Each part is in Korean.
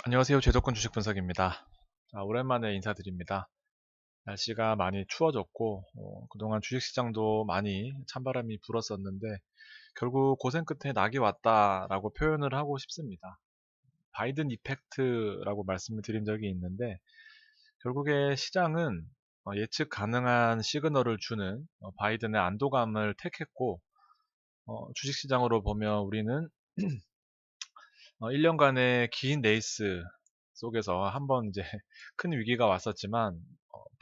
안녕하세요. 제도권 주식 분석입니다. 오랜만에 인사드립니다. 날씨가 많이 추워졌고, 그동안 주식시장도 많이 찬바람이 불었었는데, 결국 고생 끝에 낙이 왔다라고 표현을 하고 싶습니다. 바이든 이펙트라고 말씀을 드린 적이 있는데, 결국에 시장은 예측 가능한 시그널을 주는 바이든의 안도감을 택했고, 주식시장으로 보면 우리는 1년간의 긴 레이스 속에서 한번 이제 큰 위기가 왔었지만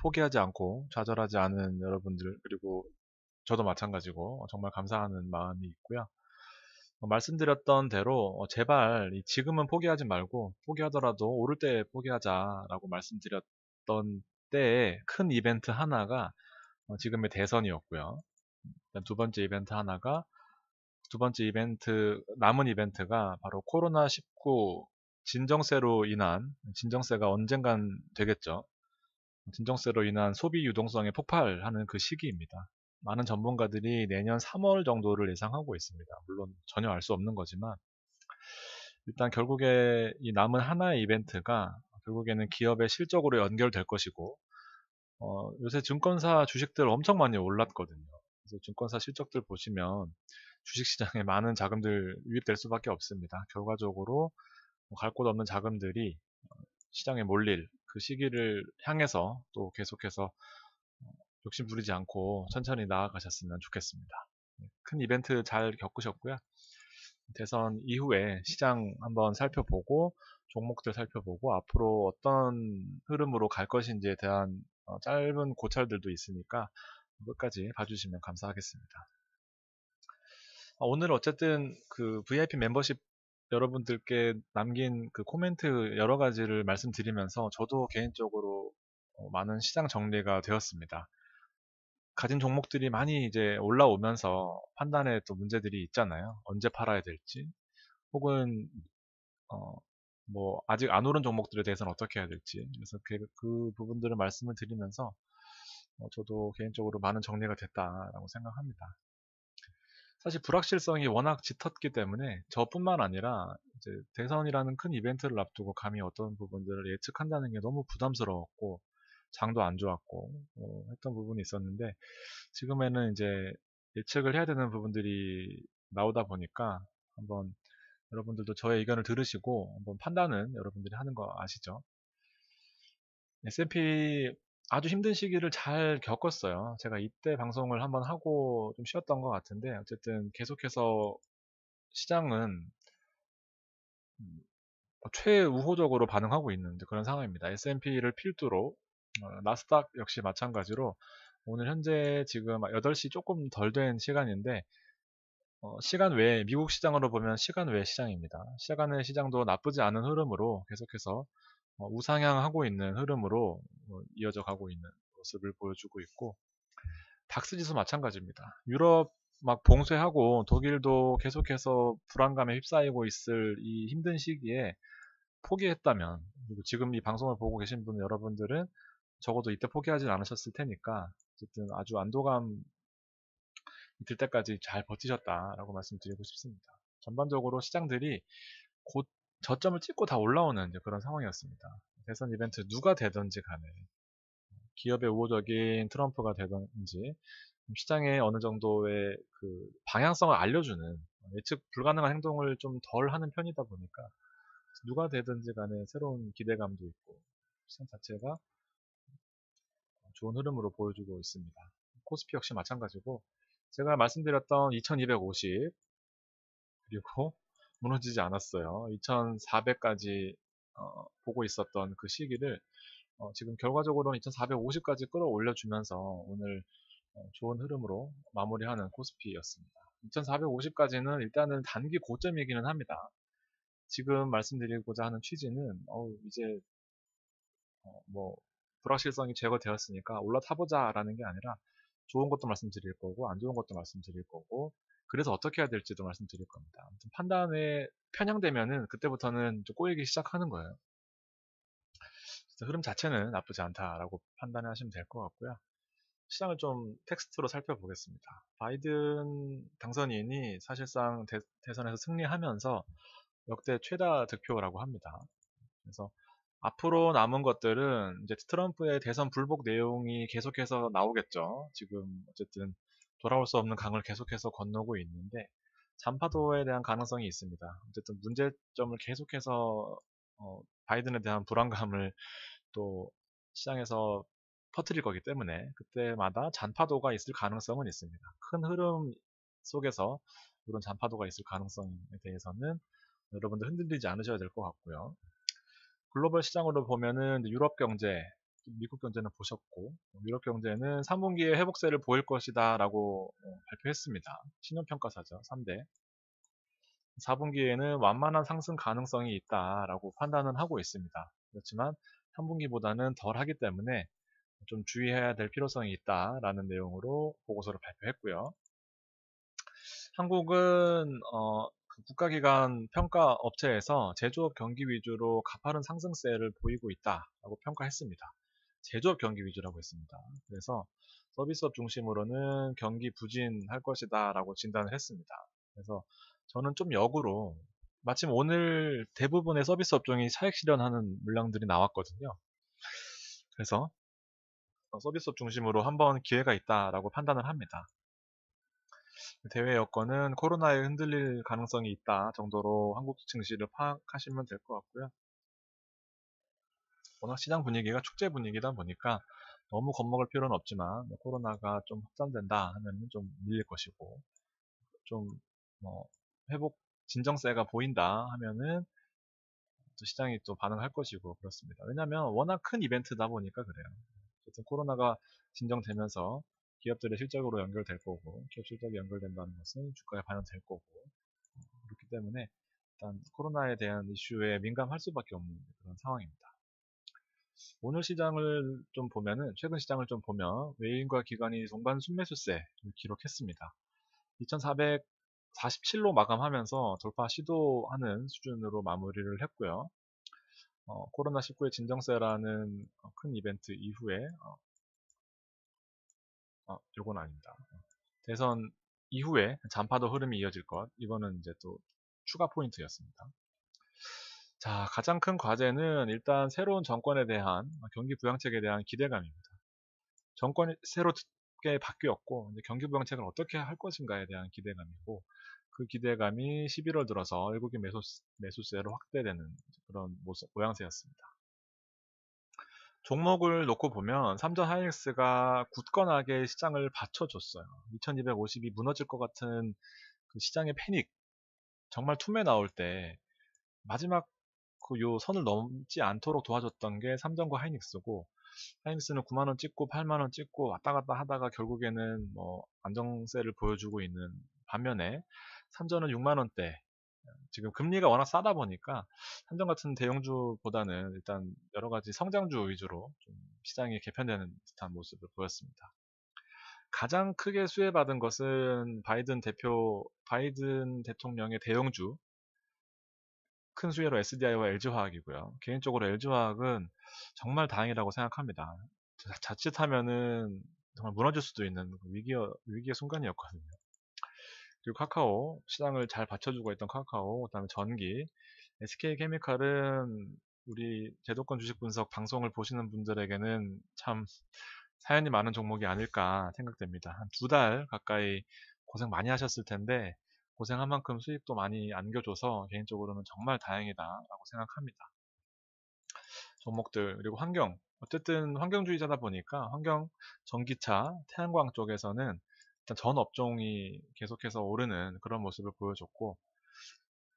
포기하지 않고 좌절하지 않은 여러분들 그리고 저도 마찬가지고 정말 감사하는 마음이 있고요. 말씀드렸던 대로 제발 지금은 포기하지 말고 포기하더라도 오를 때 포기하자라고 말씀드렸던 때에 큰 이벤트 하나가 지금의 대선이었고요. 두 번째 이벤트 하나가 두 번째 이벤트, 남은 이벤트가 바로 코로나19 진정세로 인한, 진정세가 언젠간 되겠죠. 진정세로 인한 소비 유동성의 폭발하는 그 시기입니다. 많은 전문가들이 내년 3월 정도를 예상하고 있습니다. 물론 전혀 알 수 없는 거지만, 일단 결국에 이 남은 하나의 이벤트가 결국에는 기업의 실적으로 연결될 것이고, 요새 증권사 주식들 엄청 많이 올랐거든요. 그래서 증권사 실적들 보시면 주식시장에 많은 자금들 유입될 수밖에 없습니다. 결과적으로 갈 곳 없는 자금들이 시장에 몰릴 그 시기를 향해서 또 계속해서 욕심 부리지 않고 천천히 나아가셨으면 좋겠습니다. 큰 이벤트 잘 겪으셨고요. 대선 이후에 시장 한번 살펴보고 종목들 살펴보고 앞으로 어떤 흐름으로 갈 것인지에 대한 짧은 고찰들도 있으니까 끝까지 봐주시면 감사하겠습니다. 오늘 어쨌든 그 VIP 멤버십 여러분들께 남긴 그 코멘트 여러 가지를 말씀드리면서 저도 개인적으로 많은 시장 정리가 되었습니다. 가진 종목들이 많이 이제 올라오면서 판단에 또 문제들이 있잖아요. 언제 팔아야 될지, 혹은 어, 뭐 아직 안 오른 종목들에 대해서는 어떻게 해야 될지. 그래서 그 부분들을 말씀을 드리면서 저도 개인적으로 많은 정리가 됐다라고 생각합니다. 사실 불확실성이 워낙 짙었기 때문에 저뿐만 아니라 이제 대선이라는 큰 이벤트를 앞두고 감히 어떤 부분들을 예측한다는 게 너무 부담스러웠고 장도 안 좋았고 했던 부분이 있었는데 지금에는 이제 예측을 해야 되는 부분들이 나오다 보니까 한번 여러분들도 저의 의견을 들으시고 한번 판단은 여러분들이 하는 거 아시죠? S&P 아주 힘든 시기를 잘 겪었어요. 제가 이때 방송을 한번 하고 좀 쉬었던 것 같은데 어쨌든 계속해서 시장은 최우호적으로 반응하고 있는 그런 상황입니다. S&P를 필두로 나스닥 역시 마찬가지로 오늘 현재 지금 8시 조금 덜 된 시간인데 시간 외에 미국 시장으로 보면 시간 외 시장입니다. 시간 외 시장도 나쁘지 않은 흐름으로 계속해서 우상향하고 있는 흐름으로 이어져 가고 있는 모습을 보여주고 있고 닥스 지수 마찬가지입니다. 유럽 막 봉쇄하고 독일도 계속해서 불안감에 휩싸이고 있을 이 힘든 시기에 포기했다면 그리고 지금 이 방송을 보고 계신 분 여러분들은 적어도 이때 포기하진 않으셨을 테니까 어쨌든 아주 안도감 들 때까지 잘 버티셨다라고 말씀드리고 싶습니다. 전반적으로 시장들이 곧 저점을 찍고 다 올라오는 이제 그런 상황이었습니다. 대선 이벤트 누가 되든지 간에 기업의 우호적인 트럼프가 되든지 시장에 어느 정도의 그 방향성을 알려주는 예측 불가능한 행동을 좀 덜 하는 편이다 보니까 누가 되든지 간에 새로운 기대감도 있고 시장 자체가 좋은 흐름으로 보여주고 있습니다. 코스피 역시 마찬가지고 제가 말씀드렸던 2250 그리고 무너지지 않았어요. 2400까지 보고 있었던 그 시기를 지금 결과적으로는 2450까지 끌어올려주면서 오늘 좋은 흐름으로 마무리하는 코스피였습니다. 2450까지는 일단은 단기 고점이기는 합니다. 지금 말씀드리고자 하는 취지는 이제 뭐 불확실성이 제거되었으니까 올라타보자라는 게 아니라 좋은 것도 말씀드릴 거고 안 좋은 것도 말씀드릴 거고 그래서 어떻게 해야 될지도 말씀드릴 겁니다. 아무튼 판단에 편향되면은 그때부터는 좀 꼬이기 시작하는 거예요. 흐름 자체는 나쁘지 않다라고 판단하시면 될 것 같고요. 시장을 좀 텍스트로 살펴보겠습니다. 바이든 당선인이 사실상 대선에서 승리하면서 역대 최다 득표라고 합니다. 그래서 앞으로 남은 것들은 이제 트럼프의 대선 불복 내용이 계속해서 나오겠죠. 지금 어쨌든 돌아올 수 없는 강을 계속해서 건너고 있는데 잔파도에 대한 가능성이 있습니다. 어쨌든 문제점을 계속해서 바이든에 대한 불안감을 또 시장에서 퍼뜨릴 거기 때문에 그때마다 잔파도가 있을 가능성은 있습니다. 큰 흐름 속에서 이런 잔파도가 있을 가능성에 대해서는 여러분들 흔들리지 않으셔야 될 것 같고요. 글로벌 시장으로 보면은 유럽 경제, 미국 경제는 보셨고 유럽 경제는 3분기에 회복세를 보일 것이다라고 발표했습니다. 신용평가사죠. 3대. 4분기에는 완만한 상승 가능성이 있다라고 판단은 하고 있습니다. 그렇지만 3분기보다는 덜 하기 때문에 좀 주의해야 될 필요성이 있다라는 내용으로 보고서를 발표했고요. 한국은 그 국가기관 평가 업체에서 제조업 경기 위주로 가파른 상승세를 보이고 있다라고 평가했습니다. 제조업 경기 위주라고 했습니다. 그래서 서비스업 중심으로는 경기 부진할 것이다라고 진단을 했습니다. 그래서 저는 좀 역으로 마침 오늘 대부분의 서비스 업종이 차익 실현하는 물량들이 나왔거든요. 그래서 서비스업 중심으로 한번 기회가 있다라고 판단을 합니다. 대외 여건은 코로나에 흔들릴 가능성이 있다 정도로 한국 증시를 파악하시면 될 것 같고요. 워낙 시장 분위기가 축제 분위기다 보니까 너무 겁먹을 필요는 없지만 코로나가 좀 확산된다 하면 좀 밀릴 것이고 좀 뭐 회복 진정세가 보인다 하면은 또 시장이 또 반응할 것이고 그렇습니다. 왜냐하면 워낙 큰 이벤트다 보니까 그래요. 어쨌든 코로나가 진정되면서 기업들의 실적으로 연결될 거고 기업 실적이 연결된다는 것은 주가에 반영될 거고 그렇기 때문에 일단 코로나에 대한 이슈에 민감할 수밖에 없는 그런 상황입니다. 오늘 시장을 좀 보면은 최근 시장을 좀 보면 외인과 기관이 동반 순매수세를 기록했습니다. 2447로 마감하면서 돌파 시도하는 수준으로 마무리를 했고요. 코로나19의 진정세라는 큰 이벤트 이후에 요건 아닙니다. 대선 이후에 잔파도 흐름이 이어질 것. 이거는 이제 또 추가 포인트였습니다. 자, 가장 큰 과제는 일단 새로운 정권에 대한 경기 부양책에 대한 기대감입니다. 정권이 새롭게 바뀌었고 이제 경기 부양책을 어떻게 할 것인가에 대한 기대감이고 그 기대감이 11월 들어서 외국인 매수세로 확대되는 그런 모양새였습니다. 종목을 놓고 보면 삼전 하이닉스가 굳건하게 시장을 받쳐줬어요. 2250이 무너질 것 같은 그 시장의 패닉, 정말 툼에 나올 때 마지막 그 요 선을 넘지 않도록 도와줬던 게 삼전과 하이닉스고 하이닉스는 9만원 찍고 8만원 찍고 왔다 갔다 하다가 결국에는 뭐 안정세를 보여주고 있는 반면에 삼전은 6만원대 지금 금리가 워낙 싸다 보니까 삼전 같은 대형주보다는 일단 여러 가지 성장주 위주로 좀 시장이 개편되는 듯한 모습을 보였습니다. 가장 크게 수혜받은 것은 바이든 대통령의 대형주 큰 수혜로 SDI와 LG화학이고요. 개인적으로 LG화학은 정말 다행이라고 생각합니다. 자칫하면은 정말 무너질 수도 있는 위기의 순간이었거든요. 그리고 카카오, 시장을 잘 받쳐주고 있던 카카오, 그다음에 전기, SK케미칼은 우리 제도권 주식 분석 방송을 보시는 분들에게는 참 사연이 많은 종목이 아닐까 생각됩니다. 한 2달 가까이 고생 많이 하셨을 텐데 고생한 만큼 수익도 많이 안겨줘서 개인적으로는 정말 다행이다라고 생각합니다. 종목들 그리고 환경 어쨌든 환경주의자다 보니까 환경 전기차 태양광 쪽에서는 일단 전 업종이 계속해서 오르는 그런 모습을 보여줬고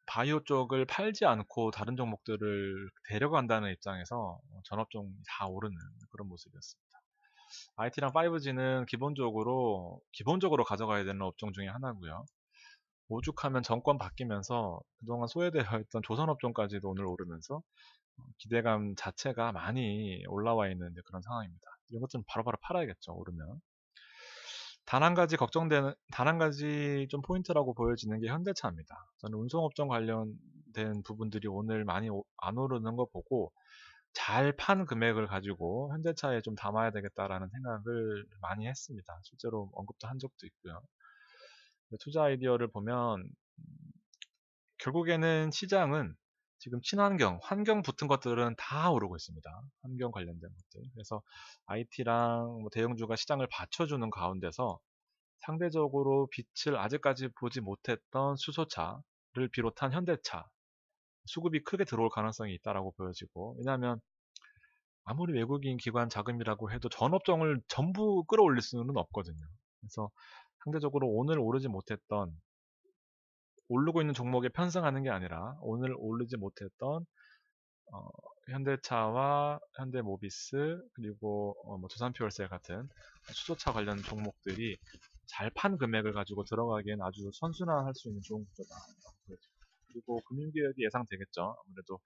바이오 쪽을 팔지 않고 다른 종목들을 데려간다는 입장에서 전 업종이 다 오르는 그런 모습이었습니다. IT랑 5G는 기본적으로 가져가야 되는 업종 중에 하나고요. 오죽하면 정권 바뀌면서 그동안 소외되어 있던 조선업종까지도 오늘 오르면서 기대감 자체가 많이 올라와 있는 그런 상황입니다. 이런 것좀 바로바로 팔아야겠죠, 오르면. 단 한 가지 좀 포인트라고 보여지는 게 현대차입니다. 저는 운송업종 관련된 부분들이 오늘 많이 안 오르는 거 보고 잘 판 금액을 가지고 현대차에 좀 담아야 되겠다라는 생각을 많이 했습니다. 실제로 언급도 한 적도 있고요. 투자 아이디어를 보면 결국에는 시장은 지금 친환경, 환경 붙은 것들은 다 오르고 있습니다. 환경 관련된 것들. 그래서 IT랑 뭐 대형주가 시장을 받쳐주는 가운데서 상대적으로 빛을 아직까지 보지 못했던 수소차를 비롯한 현대차, 수급이 크게 들어올 가능성이 있다라고 보여지고, 왜냐하면 아무리 외국인 기관 자금이라고 해도 전업종을 전부 끌어올릴 수는 없거든요. 그래서 상대적으로 오늘 오르지 못했던, 오르고 있는 종목에 편승하는 게 아니라 오늘 오르지 못했던 어, 현대차와 현대모비스 그리고 뭐 두산퓨얼셀 같은 수소차 관련 종목들이 잘 판 금액을 가지고 들어가기엔 아주 선순환할 수 있는 좋은 구조다. 그리고 금융개혁이 예상되겠죠. 아무래도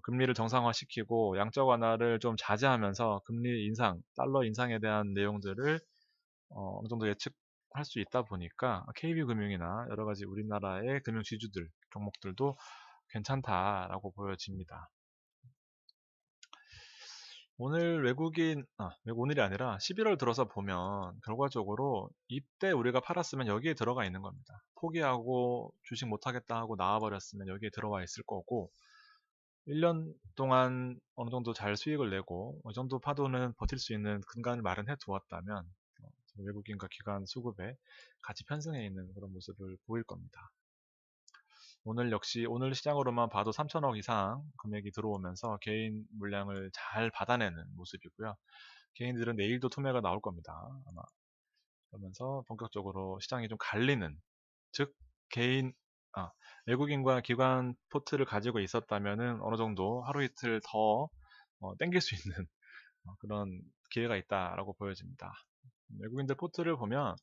금리를 정상화시키고 양적 완화를 좀 자제하면서 금리 인상, 달러 인상에 대한 내용들을 어느 정도 예측할 수 있다 보니까 KB금융이나 여러 가지 우리나라의 금융 지주들 종목들도 괜찮다라고 보여집니다. 오늘 오늘이 아니라 11월 들어서 보면 결과적으로 이때 우리가 팔았으면 여기에 들어가 있는 겁니다. 포기하고 주식 못하겠다 하고 나와버렸으면 여기에 들어와 있을 거고 1년 동안 어느 정도 잘 수익을 내고 어느 정도 파도는 버틸 수 있는 근간을 마련해 두었다면 외국인과 기관 수급에 같이 편승해 있는 그런 모습을 보일 겁니다. 오늘 역시 오늘 시장으로만 봐도 3천억 이상 금액이 들어오면서 개인 물량을 잘 받아내는 모습이고요. 개인들은 내일도 투매가 나올 겁니다. 아마 그러면서 본격적으로 시장이 좀 갈리는, 즉 개인 외국인과 기관 포트를 가지고 있었다면은 어느 정도 하루 이틀 더 땡길 수 있는 그런 기회가 있다라고 보여집니다. 외국인들 포트를 보면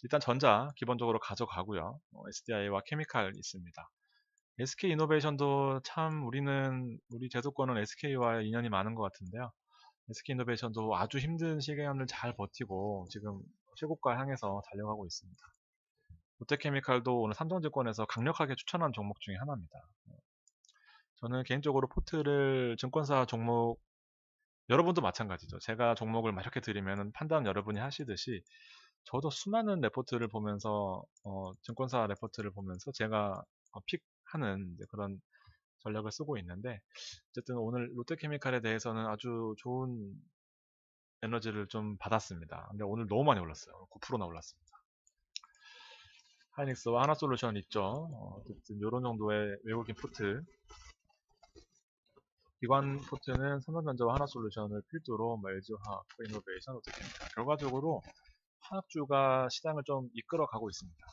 일단 전자 기본적으로 가져가고요. SDI와 케미칼 있습니다. SK이노베이션도 참 우리 제도권은 SK와 인연이 많은 것 같은데요. SK이노베이션도 아주 힘든 시간을 잘 버티고 지금 최고가 향해서 달려가고 있습니다. 롯데케미칼도 오늘 삼성증권에서 강력하게 추천한 종목 중에 하나입니다. 저는 개인적으로 포트를 증권사 종목, 여러분도 마찬가지죠. 제가 종목을 막 이렇게 드리면 판단 여러분이 하시듯이 저도 수많은 레포트를 보면서 증권사 레포트를 보면서 제가 픽하는 그런 전략을 쓰고 있는데 어쨌든 오늘 롯데케미칼에 대해서는 아주 좋은 에너지를 좀 받았습니다. 근데 오늘 너무 많이 올랐어요. 9%나 올랐습니다. 하이닉스와 하나솔루션 있죠. 어쨌든 이런 정도의 외국인 포트, 기관 포트는 삼성전자와 하나솔루션을 필두로 LG화학, 이노베이션, 롯데케미칼, 결과적으로 화학주가 시장을 좀 이끌어가고 있습니다.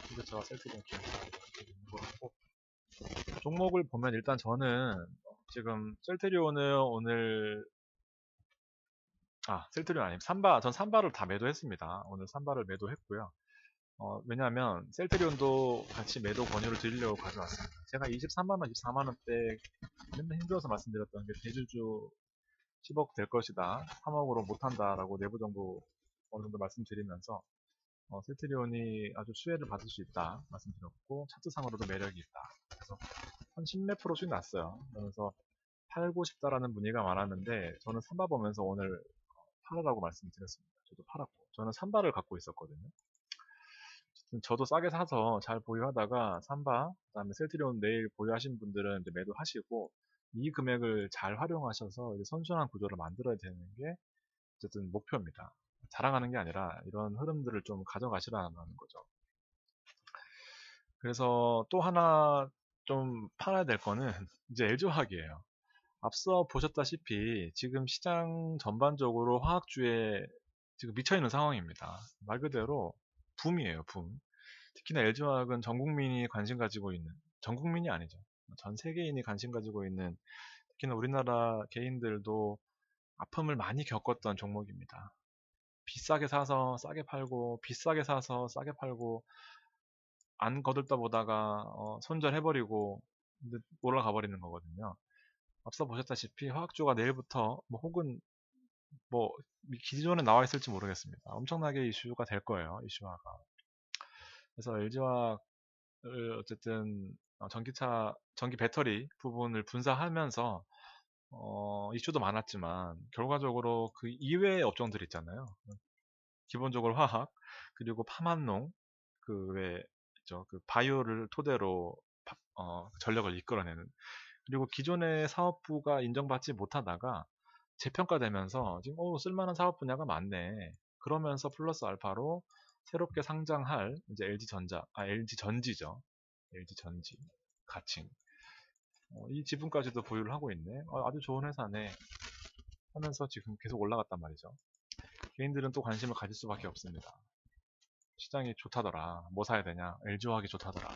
그래서 셀트리온 기업 종목을 보면 일단 저는 지금 셀트리온을 오늘 셀트리온 아니면 전 삼바를 다 매도했습니다. 오늘 삼바를 매도했고요. 왜냐하면 셀트리온도 같이 매도 권유를 드리려고 가져왔습니다. 제가 23만원, 24만원대 맨날 힘들어서 말씀드렸던 게 대주주 10억 될 것이다. 3억으로 못한다라고 내부 정보 어느 정도 말씀드리면서 셀트리온이 아주 수혜를 받을 수 있다 말씀드렸고 차트상으로도 매력이 있다. 그래서 한 10몇 프로 수익 났어요. 그래서 팔고 싶다라는 문의가 많았는데 저는 삼바 보면서 오늘 팔으라고 말씀드렸습니다. 저도 팔았고 저는 삼바를 갖고 있었거든요. 저도 싸게 사서 잘 보유하다가 삼바, 그다음에 셀트리온 내일 보유하시는 분들은 이제 매도하시고 이 금액을 잘 활용하셔서 이제 선순환 구조를 만들어야 되는 게 어쨌든 목표입니다. 자랑하는 게 아니라 이런 흐름들을 좀 가져가시라는 거죠. 그래서 또 하나 좀 팔아야 될 거는 이제 LG화학이에요. 앞서 보셨다시피 지금 시장 전반적으로 화학주에 지금 미쳐있는 상황입니다. 말 그대로 붐이에요, 붐. 특히나 LG화학은 전 국민이 관심 가지고 있는, 전 국민이 아니죠. 전 세계인이 관심 가지고 있는, 특히나 우리나라 개인들도 아픔을 많이 겪었던 종목입니다. 비싸게 사서 싸게 팔고, 비싸게 사서 싸게 팔고, 안 거들떠 보다가 손절해버리고 올라가 버리는 거거든요. 앞서 보셨다시피 화학주가 내일부터 혹은 기존에 나와 있을지 모르겠습니다. 엄청나게 이슈가 될 거예요. 이슈화가. 그래서 LG화학을 어쨌든 전기 배터리 부분을 분사하면서 이슈도 많았지만 결과적으로 그 이외의 업종들 있잖아요. 기본적으로 화학 그리고 파만농 그 바이오를 토대로 전력을 이끌어내는. 그리고 기존의 사업부가 인정받지 못하다가 재평가되면서 지금 쓸만한 사업 분야가 많네. 그러면서 플러스 알파로 새롭게 상장할 이제 LG전지죠. LG전지, 가칭. 이 지분까지도 보유를 하고 있네. 아주 좋은 회사네. 하면서 지금 계속 올라갔단 말이죠. 개인들은 또 관심을 가질 수밖에 없습니다. 시장이 좋다더라. 뭐 사야 되냐? LG화학이 좋다더라.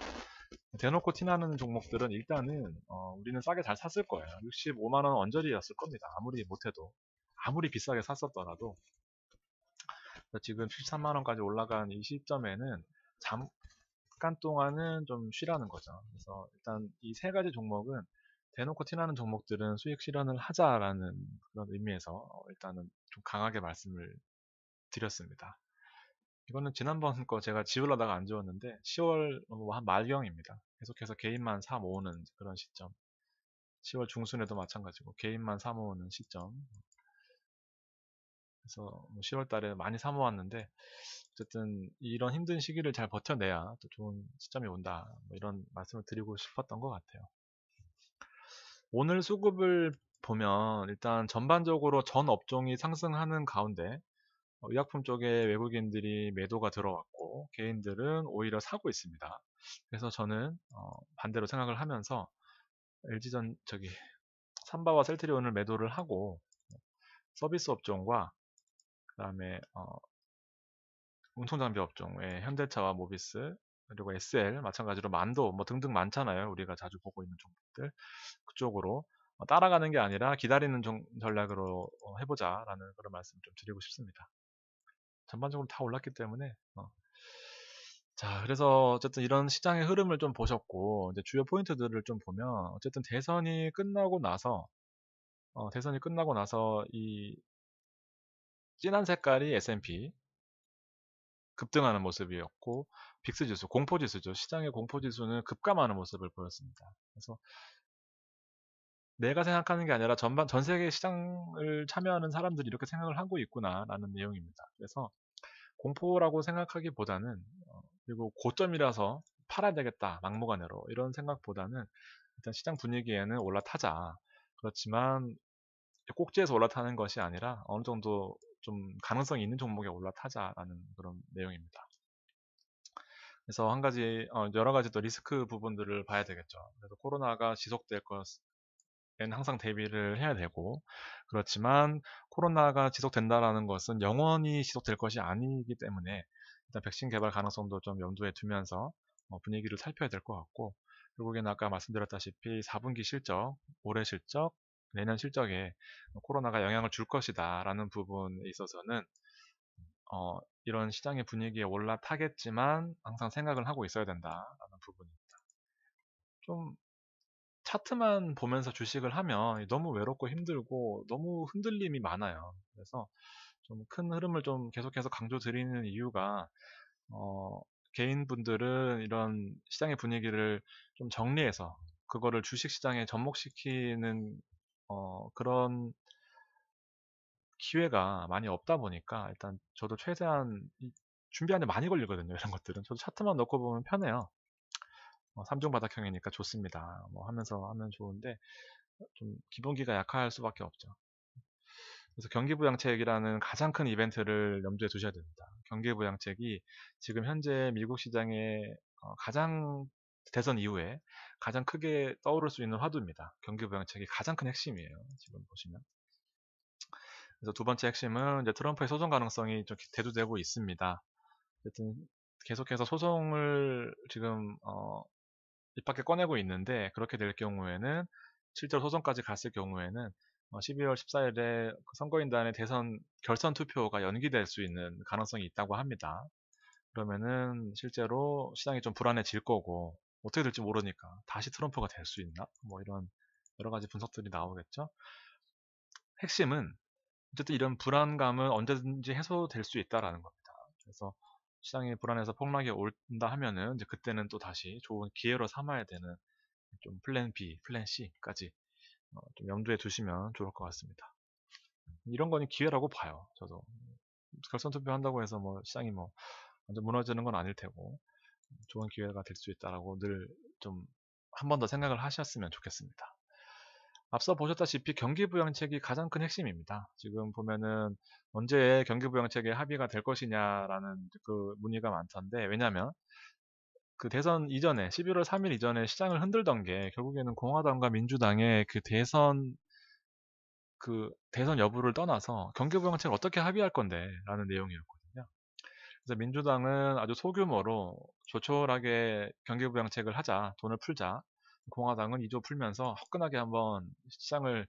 대놓고 티나는 종목들은 일단은 우리는 싸게 잘 샀을 거예요. 65만원 언저리였을 겁니다. 아무리 못해도. 아무리 비싸게 샀었더라도. 지금 73만원까지 올라간 이 시점에는 잠깐 동안은 좀 쉬라는 거죠. 그래서 일단 이 세 가지 종목은 대놓고 티나는 종목들은 수익 실현을 하자라는 그런 의미에서 일단은 좀 강하게 말씀을 드렸습니다. 이거는 지난번 거 제가 지우려다가 안 지웠는데 10월 한 말경입니다. 계속해서 개인만 사 모으는 그런 시점. 10월 중순에도 마찬가지고 개인만 사 모으는 시점. 그래서 10월 달에 많이 사 모았는데 어쨌든 이런 힘든 시기를 잘 버텨내야 또 좋은 시점이 온다. 뭐 이런 말씀을 드리고 싶었던 것 같아요. 오늘 수급을 보면 일단 전반적으로 전 업종이 상승하는 가운데 의약품 쪽에 외국인들이 매도가 들어왔고 개인들은 오히려 사고 있습니다. 그래서 저는 반대로 생각을 하면서 LG전 삼바와 셀트리온을 매도를 하고 서비스 업종과 그다음에 운송장비 업종에 현대차와 모비스 그리고 SL 마찬가지로 만도 뭐 등등 많잖아요. 우리가 자주 보고 있는 종목들 그쪽으로 따라가는 게 아니라 기다리는 전략으로 해보자라는 그런 말씀 좀 드리고 싶습니다. 전반적으로 다 올랐기 때문에 자, 그래서 어쨌든 이런 시장의 흐름을 좀 보셨고 이제 주요 포인트들을 좀 보면 어쨌든 대선이 끝나고 나서 이 진한 색깔이 S&P 급등하는 모습이었고 빅스 지수, 공포 지수죠. 시장의 공포 지수는 급감하는 모습을 보였습니다. 그래서 내가 생각하는 게 아니라 전 세계 시장을 참여하는 사람들이 이렇게 생각을 하고 있구나라는 내용입니다. 그래서 공포라고 생각하기보다는 그리고 고점이라서 팔아야 되겠다 막무가내로 이런 생각보다는 일단 시장 분위기에는 올라타자. 그렇지만 꼭지에서 올라타는 것이 아니라 어느 정도 좀 가능성이 있는 종목에 올라타자라는 그런 내용입니다. 그래서 한 가지 여러 가지 또 리스크 부분들을 봐야 되겠죠. 그래서 코로나가 지속될 것엔 항상 대비를 해야 되고 그렇지만 코로나가 지속된다라는 것은 영원히 지속될 것이 아니기 때문에 일단 백신 개발 가능성도 좀 염두에 두면서 분위기를 살펴야 될 것 같고 결국에는 아까 말씀드렸다시피 4분기 실적, 올해 실적, 내년 실적에 코로나가 영향을 줄 것이다 라는 부분에 있어서는 이런 시장의 분위기에 올라타겠지만 항상 생각을 하고 있어야 된다라는 부분입니다. 좀 차트만 보면서 주식을 하면 너무 외롭고 힘들고 너무 흔들림이 많아요. 그래서 좀 큰 흐름을 좀 계속해서 강조드리는 이유가 개인분들은 이런 시장의 분위기를 좀 정리해서 그거를 주식시장에 접목시키는 그런 기회가 많이 없다 보니까 일단 저도 최대한 준비하는데 많이 걸리거든요. 이런 것들은 저도 차트만 넣고 보면 편해요. 3중 바닥형이니까 좋습니다. 뭐 하면서 하면 좋은데 좀 기본기가 약할 수밖에 없죠. 그래서 경기부양책이라는 가장 큰 이벤트를 염두에 두셔야 됩니다. 경기부양책이 지금 현재 미국 시장에 가장 대선 이후에 가장 크게 떠오를 수 있는 화두입니다. 경기부양책이 가장 큰 핵심이에요. 지금 보시면. 그래서 두 번째 핵심은 이제 트럼프의 소송 가능성이 좀 대두되고 있습니다. 어쨌든 계속해서 소송을 지금 입 밖에 꺼내고 있는데 그렇게 될 경우에는 실제로 소송까지 갔을 경우에는 12월 14일에 선거인단의 대선 결선 투표가 연기될 수 있는 가능성이 있다고 합니다. 그러면은 실제로 시장이 좀 불안해질 거고 어떻게 될지 모르니까 다시 트럼프가 될 수 있나? 뭐 이런 여러 가지 분석들이 나오겠죠. 핵심은 어쨌든 이런 불안감은 언제든지 해소될 수 있다라는 겁니다. 그래서 시장이 불안해서 폭락이 온다 하면은 이제 그때는 또 다시 좋은 기회로 삼아야 되는 좀 플랜 B, 플랜 C까지 좀 염두에 두시면 좋을 것 같습니다. 이런 거는 기회라고 봐요. 저도 결선 투표한다고 해서 뭐 시장이 뭐 완전 무너지는 건 아닐 테고 좋은 기회가 될 수 있다라고 늘 좀 한 번 더 생각을 하셨으면 좋겠습니다. 앞서 보셨다시피 경기부양책이 가장 큰 핵심입니다. 지금 보면은 언제 경기부양책에 합의가 될 것이냐라는 그 문의가 많던데, 왜냐하면 그 대선 이전에 11월 3일 이전에 시장을 흔들던 게 결국에는 공화당과 민주당의 그 대선 여부를 떠나서 경기부양책을 어떻게 합의할 건데라는 내용이었거든요. 그래서 민주당은 아주 소규모로 조촐하게 경기부양책을 하자, 돈을 풀자. 공화당은 2조 풀면서 화끈하게 한번 시장을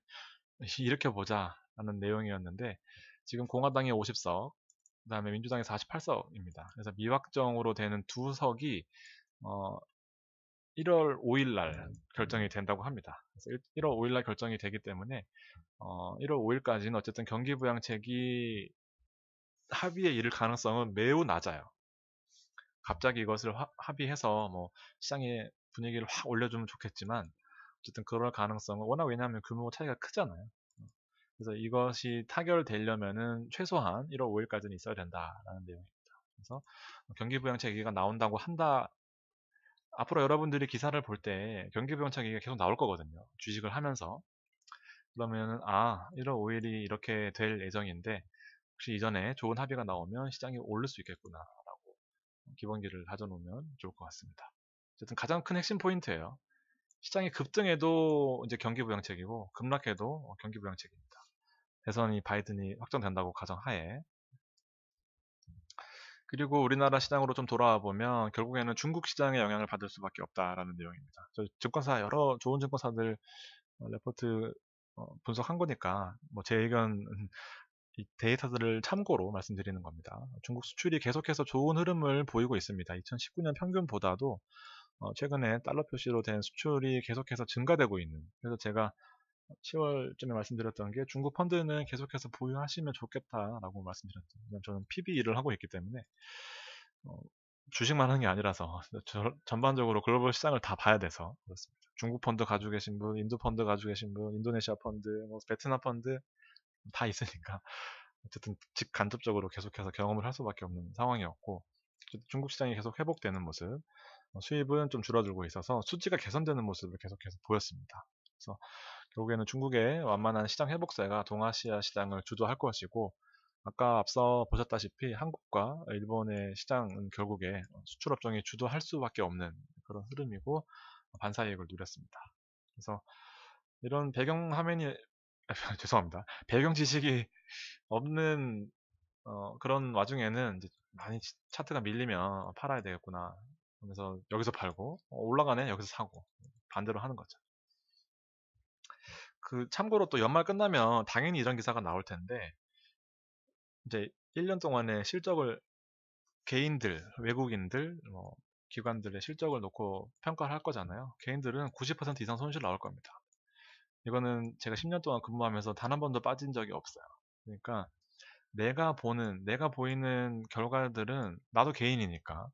일으켜보자라는 내용이었는데, 지금 공화당이 50석, 그다음에 민주당이 48석입니다. 그래서 미확정으로 되는 두 석이 1월 5일 날 결정이 된다고 합니다. 그래서 1월 5일 날 결정이 되기 때문에 1월 5일까지는 어쨌든 경기부양책이 합의에 이를 가능성은 매우 낮아요. 갑자기 이것을 합의해서 뭐 시장의 분위기를 확 올려주면 좋겠지만, 어쨌든 그럴 가능성은 워낙, 왜냐하면 규모 차이가 크잖아요. 그래서 이것이 타결되려면은 최소한 1월 5일까지는 있어야 된다라는 내용입니다. 그래서 경기부양책 얘기가 나온다고 한다. 앞으로 여러분들이 기사를 볼 때 경기부양책 얘기가 계속 나올 거거든요. 주식을 하면서. 그러면은 1월 5일이 이렇게 될 예정인데 혹시 이전에 좋은 합의가 나오면 시장이 오를 수 있겠구나라고 기본기를 다져놓으면 좋을 것 같습니다. 어쨌든 가장 큰 핵심 포인트예요. 시장이 급등해도 이제 경기부양책이고 급락해도 경기부양책입니다. 대선이 바이든이 확정된다고 가정하에. 그리고 우리나라 시장으로 좀 돌아와 보면 결국에는 중국 시장의 영향을 받을 수밖에 없다라는 내용입니다. 저 증권사 여러 좋은 증권사들 레포트 분석한 거니까 뭐 제 의견 이 데이터들을 참고로 말씀드리는 겁니다. 중국 수출이 계속해서 좋은 흐름을 보이고 있습니다. 2019년 평균보다도 최근에 달러 표시로 된 수출이 계속해서 증가되고 있는. 그래서 제가 10월쯤에 말씀드렸던 게 중국 펀드는 계속해서 보유하시면 좋겠다라고 말씀드렸죠. 저는 PB를 하고 있기 때문에 주식만 하는 게 아니라서 전반적으로 글로벌 시장을 다 봐야 돼서 그렇습니다. 중국 펀드 가지고 계신 분, 인도 펀드 가지고 계신 분, 인도네시아 펀드, 뭐 베트남 펀드 다 있으니까 어쨌든 직간접적으로 계속해서 경험을 할 수밖에 없는 상황이었고, 중국 시장이 계속 회복되는 모습, 수입은 좀 줄어들고 있어서 수지가 개선되는 모습을 계속해서 보였습니다. 그래서 결국에는 중국의 완만한 시장 회복세가 동아시아 시장을 주도할 것이고, 아까 앞서 보셨다시피 한국과 일본의 시장은 결국에 수출 업종이 주도할 수밖에 없는 그런 흐름이고 반사이익을 누렸습니다. 그래서 이런 배경 화면이 죄송합니다. 배경 지식이 없는 그런 와중에는 이제 많이 차트가 밀리면 팔아야 되겠구나 하면서 여기서 팔고 올라가네 여기서 사고 반대로 하는 거죠. 그 참고로 또 연말 끝나면 당연히 이런 기사가 나올 텐데, 이제 1년 동안의 실적을 개인들, 외국인들, 기관들의 실적을 놓고 평가를 할 거잖아요. 개인들은 90% 이상 손실 나올 겁니다. 이거는 제가 10년 동안 근무하면서 단 한 번도 빠진 적이 없어요. 그러니까 내가 보이는 결과들은 나도 개인이니까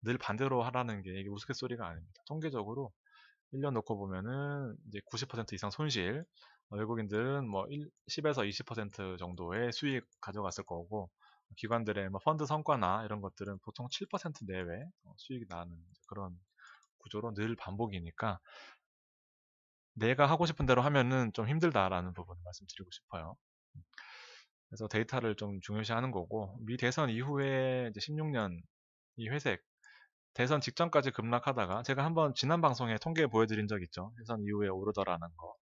늘 반대로 하라는 게 이게 우스갯소리가 아닙니다. 통계적으로 1년 놓고 보면은 이제 90% 이상 손실, 외국인들은 뭐 10에서 20% 정도의 수익 가져갔을 거고, 기관들의 뭐 펀드 성과나 이런 것들은 보통 7% 내외 수익이 나는 그런 구조로 늘 반복이니까 내가 하고 싶은 대로 하면은 좀 힘들다라는 부분을 말씀드리고 싶어요. 그래서 데이터를 좀 중요시하는 거고, 미 대선 이후에 이제 16년 이 회색, 대선 직전까지 급락하다가 제가 한번 지난 방송에 통계 보여드린 적 있죠. 대선 이후에 오르더라는 거.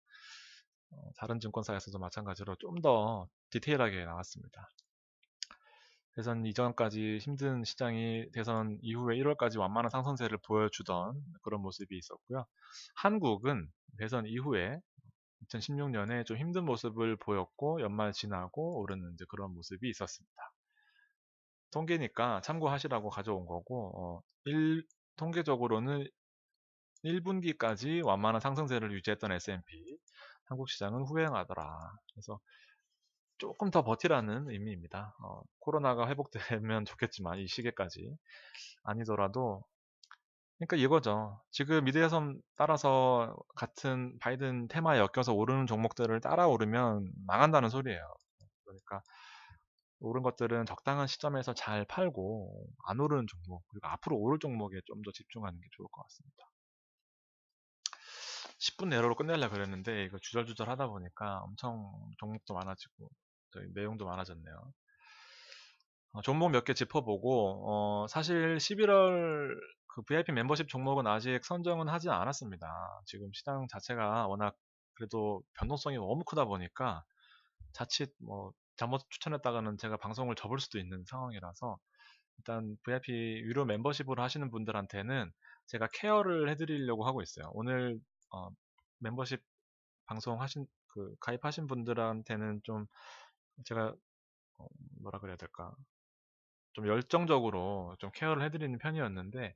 다른 증권사에서도 마찬가지로 좀 더 디테일하게 나왔습니다. 대선 이전까지 힘든 시장이 대선 이후에 1월까지 완만한 상승세를 보여주던 그런 모습이 있었고요. 한국은 대선 이후에 2016년에 좀 힘든 모습을 보였고 연말 지나고 오르는 이제 그런 모습이 있었습니다. 통계니까 참고하시라고 가져온 거고, 통계적으로는 1분기까지 완만한 상승세를 유지했던 S&P, 한국 시장은 후행하더라. 그래서 조금 더 버티라는 의미입니다. 코로나가 회복되면 좋겠지만 이 시기까지 아니더라도, 그러니까 이거죠. 지금 미대선 따라서 같은 바이든 테마에 엮여서 오르는 종목들을 따라 오르면 망한다는 소리예요. 그러니까 오른 것들은 적당한 시점에서 잘 팔고 안 오르는 종목, 그리고 앞으로 오를 종목에 좀 더 집중하는 게 좋을 것 같습니다. 10분 내로로 끝내려 그랬는데 이거 주절주절 하다 보니까 엄청 종목도 많아지고 저희 내용도 많아졌네요. 종목 몇 개 짚어보고 사실 11월 그 VIP 멤버십 종목은 아직 선정은 하지 않았습니다. 지금 시장 자체가 워낙 그래도 변동성이 너무 크다 보니까 자칫 뭐 잘못 추천했다가는 제가 방송을 접을 수도 있는 상황이라서 일단 VIP 유료 멤버십으로 하시는 분들한테는 제가 케어를 해드리려고 하고 있어요. 오늘 멤버십 방송 하신 그 가입하신 분들한테는 좀 제가 뭐라 그래야 될까 좀 열정적으로 좀 케어를 해드리는 편이었는데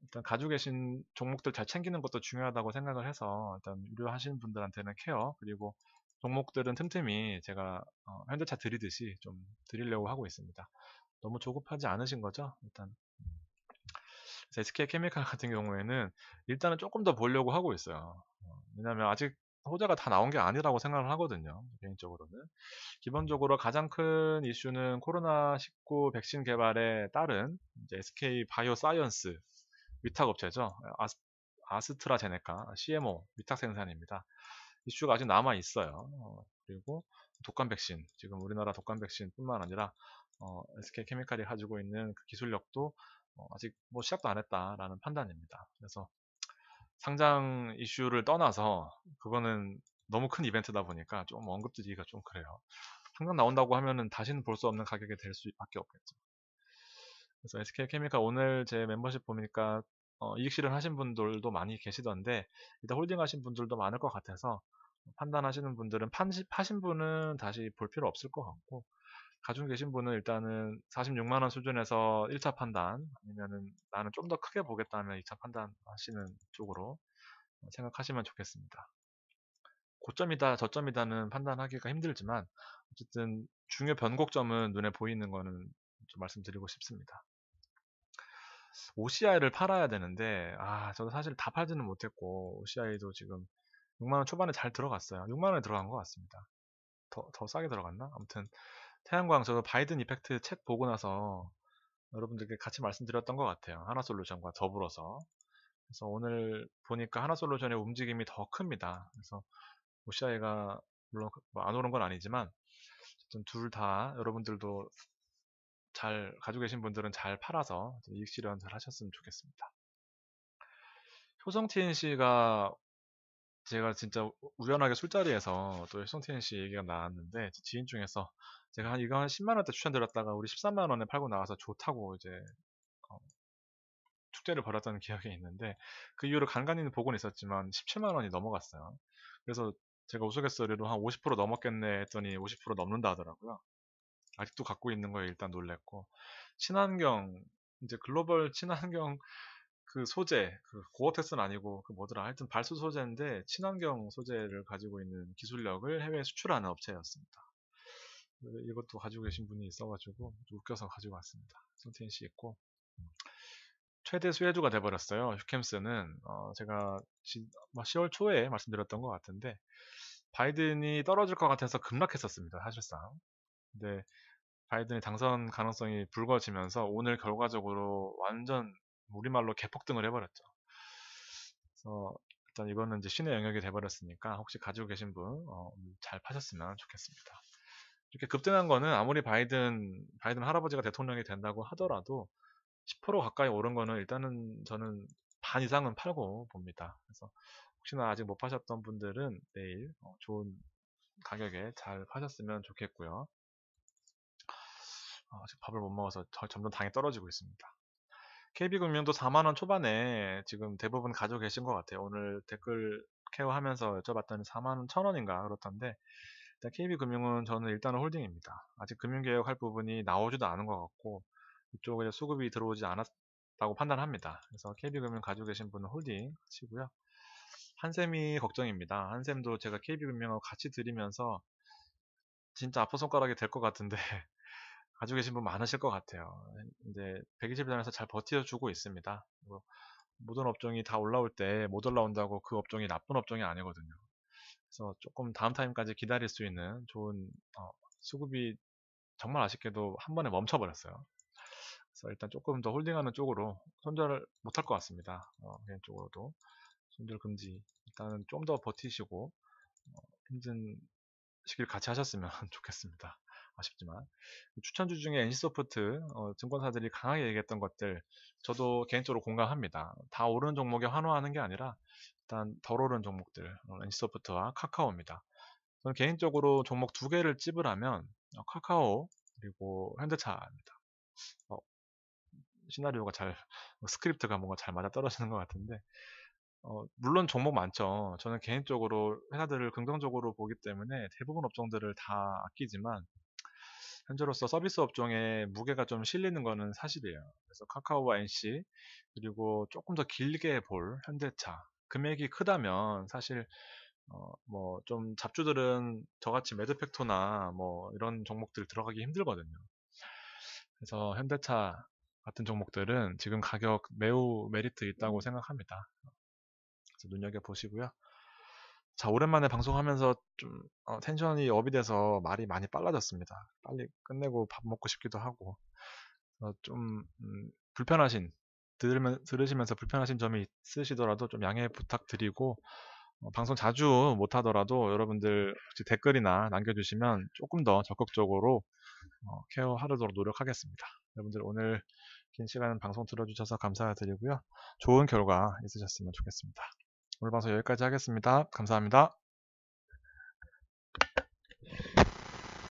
일단 가지고 계신 종목들 잘 챙기는 것도 중요하다고 생각을 해서 일단 유료하시는 분들한테는 케어 그리고 종목들은 틈틈이 제가 현대차 드리듯이 좀 드리려고 하고 있습니다. 너무 조급하지 않으신 거죠? 일단 SK 케미칼 같은 경우에는 일단은 조금 더 보려고 하고 있어요. 왜냐하면 아직 호재가 다 나온 게 아니라고 생각을 하거든요. 개인적으로는. 기본적으로 가장 큰 이슈는 코로나19 백신 개발에 따른 이제 SK 바이오사이언스 위탁업체죠. 아스트라제네카, CMO 위탁 생산입니다. 이슈가 아직 남아 있어요. 그리고 독감 백신, 지금 우리나라 독감 백신뿐만 아니라 SK 케미칼이 가지고 있는 그 기술력도 아직 뭐 시작도 안 했다라는 판단입니다. 그래서 상장 이슈를 떠나서 그거는 너무 큰 이벤트다 보니까 좀 언급드리기가 좀 그래요. 상장 나온다고 하면은 다시는 볼 수 없는 가격이 될 수밖에 없겠죠. 그래서 SK케미칼 오늘 제 멤버십 보니까 이익 실현하신 분들도 많이 계시던데 일단 홀딩하신 분들도 많을 것 같아서 판단하시는 분들은 파신 분은 다시 볼 필요 없을 것 같고 가지고 계신 분은 일단은 46만 원 수준에서 1차 판단 아니면은 나는 좀 더 크게 보겠다면 2차 판단 하시는 쪽으로 생각하시면 좋겠습니다. 고점이다, 저점이다는 판단하기가 힘들지만 어쨌든 중요 변곡점은 눈에 보이는 거는 좀 말씀드리고 싶습니다. OCI를 팔아야 되는데 저도 사실 다 팔지는 못했고 OCI도 지금 6만 원 초반에 잘 들어갔어요. 6만 원에 들어간 것 같습니다. 더 싸게 들어갔나? 아무튼 태양광 저도 바이든 이펙트 책 보고 나서 여러분들께 같이 말씀드렸던 것 같아요. 하나솔루션과 더불어서. 그래서 오늘 보니까 하나솔루션의 움직임이 더 큽니다. 그래서 OCI가 물론 뭐안 오른 건 아니지만 어쨌든 둘 다 여러분들도 잘 가지고 계신 분들은 잘 팔아서 이익 실현 잘 하셨으면 좋겠습니다. 효성 TNC가 제가 진짜 우연하게 술자리에서 또 효성 TNC 얘기가 나왔는데 지인 중에서 제가 이거 한 10만 원대 추천드렸다가 우리 13만 원에 팔고 나와서 좋다고 이제 어, 축제를 벌였던 기억이 있는데 그 이후로 간간히는 보고는 있었지만 17만 원이 넘어갔어요. 그래서 제가 우스갯소리로 한 50% 넘었겠네 했더니 50% 넘는다 하더라고요. 아직도 갖고 있는 거에 일단 놀랬고 친환경 이제 글로벌 친환경 그 소재 그 고어텍스는 아니고 그 뭐더라 하여튼 발수 소재인데 친환경 소재를 가지고 있는 기술력을 해외에 수출하는 업체였습니다. 이것도 가지고 계신 분이 있어가지고 좀 웃겨서 가지고 왔습니다. 손태인 씨 있고 최대 수혜주가 돼버렸어요. 휴캠스는 제가 10월 초에 말씀드렸던 것 같은데 바이든이 떨어질 것 같아서 급락했었습니다. 사실상. 근데 바이든의 당선 가능성이 불거지면서 오늘 결과적으로 완전 우리말로 개폭등을 해버렸죠. 그래서 일단 이거는 이제 신의 영역이 돼버렸으니까 혹시 가지고 계신 분 잘 파셨으면 좋겠습니다. 이렇게 급등한 거는 아무리 바이든 할아버지가 대통령이 된다고 하더라도 10% 가까이 오른 거는 일단은 저는 반 이상은 팔고 봅니다. 그래서 혹시나 아직 못 파셨던 분들은 내일 좋은 가격에 잘 파셨으면 좋겠고요. 아직 밥을 못 먹어서 점점 당이 떨어지고 있습니다. KB금융도 4만원 초반에 지금 대부분 가지고 계신 것 같아요. 오늘 댓글 케어하면서 여쭤봤더니 4만원 1,000원인가 그렇던데 일단 KB금융은 저는 일단은 홀딩입니다. 아직 금융개혁할 부분이 나오지도 않은 것 같고 이쪽에 수급이 들어오지 않았다고 판단합니다. 그래서 KB금융 가지고 계신 분은 홀딩 하시고요. 한샘이 걱정입니다. 한샘도 제가 KB금융하고 같이 드리면서 진짜 아픈 손가락이 될 것 같은데 가지고 계신 분 많으실 것 같아요. 이제 120단에서 잘 버텨주고 있습니다. 모든 업종이 다 올라올 때 못 올라온다고 그 업종이 나쁜 업종이 아니거든요. 그래서 조금 다음 타임까지 기다릴 수 있는 좋은 수급이 정말 아쉽게도 한 번에 멈춰버렸어요. 그래서 일단 조금 더 홀딩하는 쪽으로 손절을 못할 것 같습니다. 개인적으로도. 손절 금지. 일단은 좀 더 버티시고 힘든 시기를 같이 하셨으면 좋겠습니다. 아쉽지만 추천주 중에 NC소프트 증권사들이 강하게 얘기했던 것들 저도 개인적으로 공감합니다. 다 오르는 종목에 환호하는 게 아니라 일단 덜 오른 종목들 NC소프트와 카카오입니다. 저는 개인적으로 종목 두 개를 찝으라면 카카오 그리고 현대차입니다. 어, 시나리오가 잘 스크립트가 뭔가 잘 맞아 떨어지는 것 같은데 물론 종목 많죠. 저는 개인적으로 회사들을 긍정적으로 보기 때문에 대부분 업종들을 다 아끼지만 현재로서 서비스 업종에 무게가 좀 실리는 거는 사실이에요. 그래서 카카오와 NC 그리고 조금 더 길게 볼 현대차 금액이 크다면 사실 뭐 좀 잡주들은 저같이 매드팩토나 뭐 이런 종목들 들어가기 힘들거든요. 그래서 현대차 같은 종목들은 지금 가격 매우 메리트 있다고 생각합니다. 그래서 눈여겨보시고요. 자, 오랜만에 방송하면서 좀 텐션이 업이 돼서 말이 많이 빨라졌습니다. 빨리 끝내고 밥 먹고 싶기도 하고 좀 불편하신 들으시면서 불편하신 점이 있으시더라도 좀 양해 부탁드리고 방송 자주 못하더라도 여러분들 혹시 댓글이나 남겨주시면 조금 더 적극적으로 케어하도록 노력하겠습니다. 여러분들 오늘 긴 시간 방송 들어주셔서 감사드리고요. 좋은 결과 있으셨으면 좋겠습니다. 오늘 방송 여기까지 하겠습니다. 감사합니다.